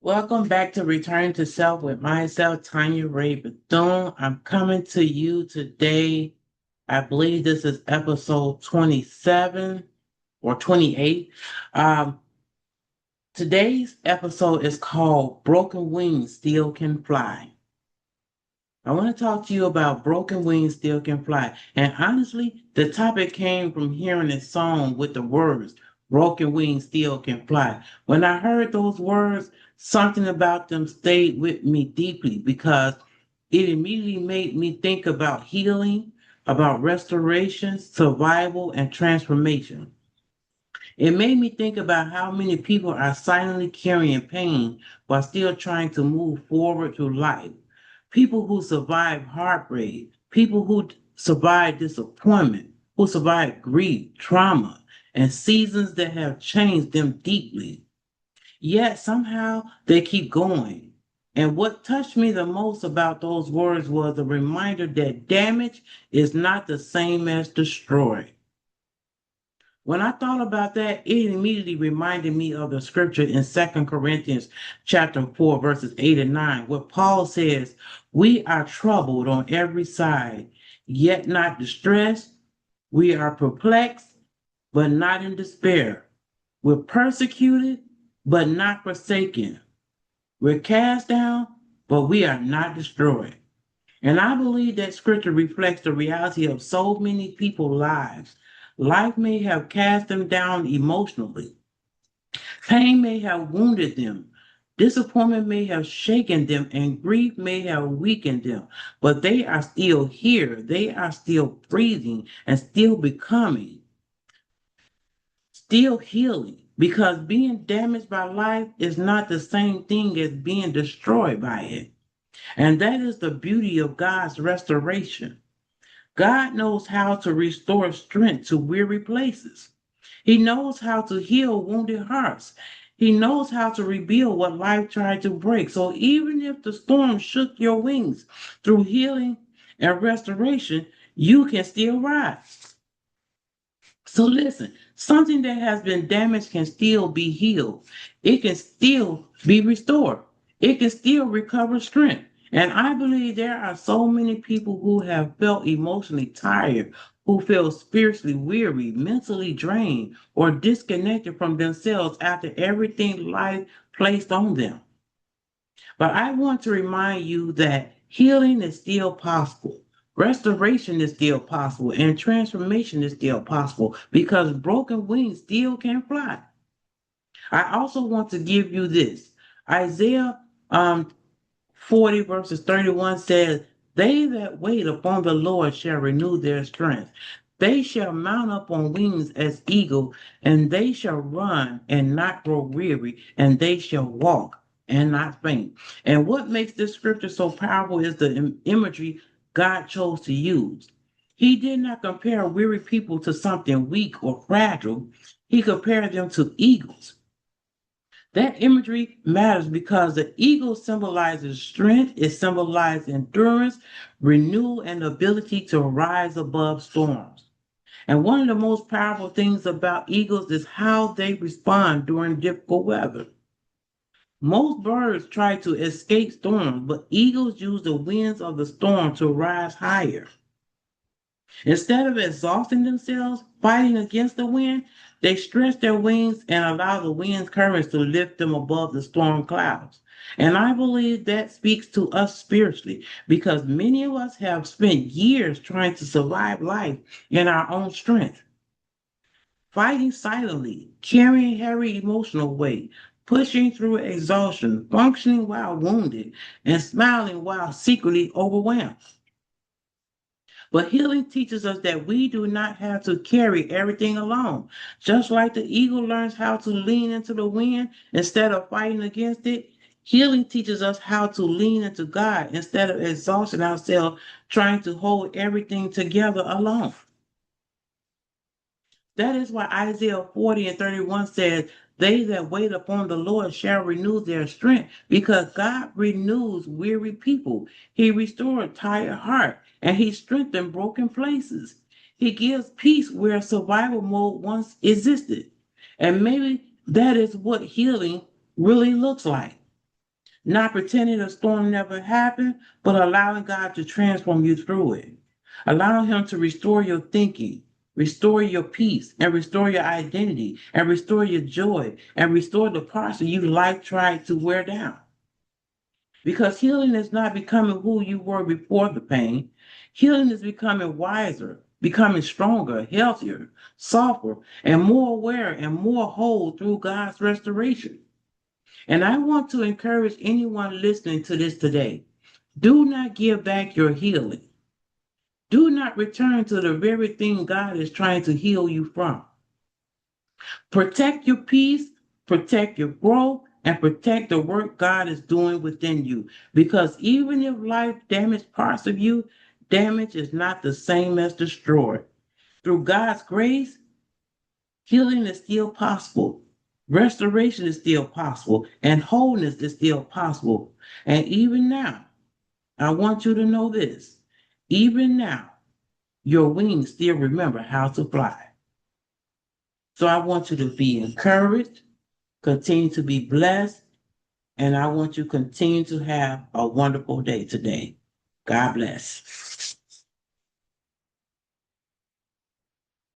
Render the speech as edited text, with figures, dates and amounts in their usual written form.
Welcome back to Return to Self with myself, Tanya Ray Bethune. I'm coming to you today. I believe this is episode 27 or 28. Um, Today's episode is called Broken Wings Still Can Fly. I want to talk to you about Broken Wings Still Can Fly. And honestly, the topic came from hearing a song with the words, Broken Wings Still Can Fly. When I heard those words, something about them stayed with me deeply because it immediately made me think about healing, about restoration, survival, and transformation. It made me think about how many people are silently carrying pain while still trying to move forward through life. People who survive heartbreak, people who survive disappointment, who survive grief, trauma, and seasons that have changed them deeply. Yet somehow they keep going. And what touched me the most about those words was a reminder that damage is not the same as destroy. When I thought about that, it immediately reminded me of the scripture in 2 Corinthians chapter 4, verses 8 and 9, where Paul says, We are troubled on every side, yet not distressed. We are perplexed, but not in despair. We're persecuted, but not forsaken. We're cast down, but we are not destroyed. And I believe that scripture reflects the reality of so many people's lives. Life may have cast them down emotionally. Pain may have wounded them. Disappointment may have shaken them, and grief may have weakened them. But they are still here. They are still breathing and still becoming, still healing. Because being damaged by life is not the same thing as being destroyed by it. And that is the beauty of God's restoration. God knows how to restore strength to weary places. He knows how to heal wounded hearts. He knows how to rebuild what life tried to break. So even if the storm shook your wings through healing and restoration, you can still rise. So listen, something that has been damaged can still be healed. It can still be restored. It can still recover strength. And I believe there are so many people who have felt emotionally tired, who feel spiritually weary, mentally drained, or disconnected from themselves after everything life placed on them. But I want to remind you that healing is still possible. Restoration is still possible and transformation is still possible because broken wings still can fly. I also want to give you this. Isaiah 40 verses 31 says, They that wait upon the Lord shall renew their strength. They shall mount up on wings as eagle, and they shall run and not grow weary, and they shall walk and not faint. And what makes this scripture so powerful is the imagery God chose to use. He did not compare weary people to something weak or fragile. He compared them to eagles. That imagery matters because the eagle symbolizes strength, it symbolizes endurance, renewal, and the ability to rise above storms. And one of the most powerful things about eagles is how they respond during difficult weather. Most birds try to escape storms, but eagles use the winds of the storm to rise higher. Instead of exhausting themselves fighting against the wind, they stretch their wings and allow the wind's currents to lift them above the storm clouds. And I believe that speaks to us spiritually because many of us have spent years trying to survive life in our own strength, fighting silently, carrying heavy emotional weight, pushing through exhaustion, functioning while wounded, and smiling while secretly overwhelmed. But healing teaches us that we do not have to carry everything alone. Just like the eagle learns how to lean into the wind instead of fighting against it, healing teaches us how to lean into God instead of exhausting ourselves trying to hold everything together alone. That is why Isaiah 40 and 31 says, They that wait upon the Lord shall renew their strength, because God renews weary people. He restored tired heart, and he strengthened broken places. He gives peace where survival mode once existed. And maybe that is what healing really looks like. Not pretending a storm never happened, but allowing God to transform you through it. Allowing Him to restore your thinking, restore your peace, and restore your identity, and restore your joy, and restore the parts of you life tried to wear down. Because healing is not becoming who you were before the pain. Healing is becoming wiser, becoming stronger, healthier, softer, and more aware and more whole through God's restoration. And I want to encourage anyone listening to this today. Do not give back your healing. Do not return to the very thing God is trying to heal you from. Protect your peace, protect your growth, and protect the work God is doing within you. Because even if life damaged parts of you, damage is not the same as destroyed. Through God's grace, healing is still possible. Restoration is still possible, and wholeness is still possible. And even now, I want you to know this. Even now, your wings still remember how to fly. So I want you to be encouraged, continue to be blessed, and I want you to continue to have a wonderful day today. God bless.